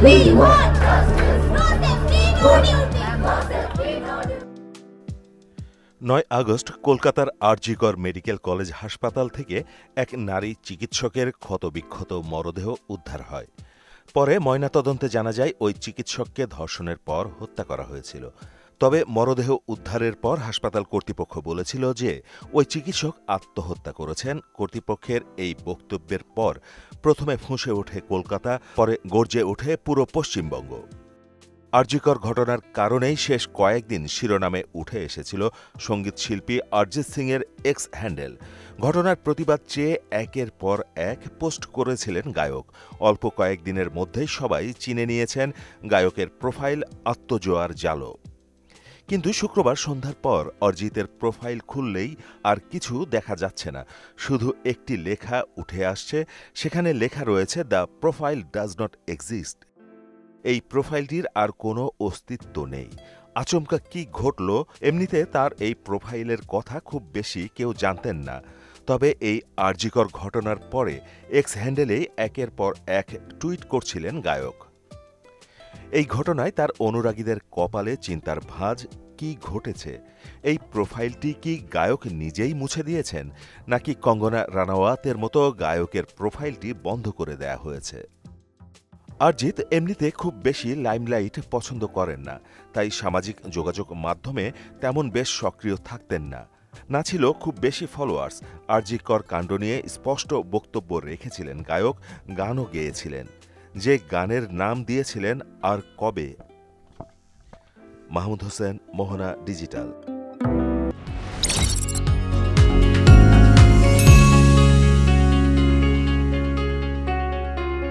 We want justice. No safety, no duty. No safety, no duty. ৯ August কলকাতার RG Kar medical college হাসপাতাল থেকে এক নারী চিকিৎসকের ক্ষতবিক্ষত মরদেহ উদ্ধার হয়। পরে ময়নাতদন্তে জানা যায় ওই চিকিৎসককে ধর্ষণের পর হত্যা করা হয়েছিল। তবে মরদেহ উদ্ধারের পর হাসপাতাল কর্তৃপক্ষ বলেছিল যে ওই চিকিৎসক আত্মহত্যা করেছেন। কর্তৃপক্ষের এই বক্তব্যের পর প্রথমে ফুঁসে ওঠে কলকাতা, পরে গর্জে ওঠে পুরো পশ্চিমবঙ্গ। আরজিকর ঘটনার কারণেই শেষ কয়েকদিন শিরোনামে উঠে এসেছিল সঙ্গীত শিল্পী অরিজিৎ সিংয়ের এক্স হ্যান্ডেল। ঘটনার প্রতিবাদ চেয়ে একের পর এক পোস্ট করেছিলেন গায়ক। অল্প কয়েকদিনের মধ্যেই সবাই চিনে নিয়েছেন গায়কের প্রোফাইল আত্মজোয়ার জালো। কিন্তু শুক্রবার সন্ধ্যার পর অরিজিতের প্রোফাইল খুললেই আর কিছু দেখা যাচ্ছে না। শুধু একটি লেখা উঠে আসছে, সেখানে লেখা রয়েছে, the profile does not exist. এই প্রোফাইলটির আর কোনো অস্তিত্ব নেই। আচমকা কি ঘটল? এমনিতে তার এই প্রোফাইলের কথা খুব বেশি কেউ জানতেন না। তবে এই আরজিকর ঘটনার পরে এক্স হ্যান্ডেলেই একের পর এক টুইট করছিলেন গায়ক। এই ঘটনায় তার অনুরাগীদের কপালে চিন্তার ভাঁজ। কি ঘটেছে? এই প্রোফাইলটি কি গায়ক নিজেই মুছে দিয়েছেন, নাকি কঙ্গনা রানাওয়াতের মতো গায়কের প্রোফাইলটি বন্ধ করে দেয়া হয়েছে? অরিজিৎ এমনিতে খুব বেশি লাইমলাইট পছন্দ করেন না, তাই সামাজিক যোগাযোগ মাধ্যমে তেমন বেশ সক্রিয় থাকতেন না। না ছিল খুব বেশি ফলোয়ার্স। আরজিকর কাণ্ড নিয়ে স্পষ্ট বক্তব্য রেখেছিলেন গায়ক, গানও গেয়েছিলেন। যে গানের নাম দিয়েছিলেন আর কবে। মাহমুদ হোসেন, মোহনা ডিজিটাল।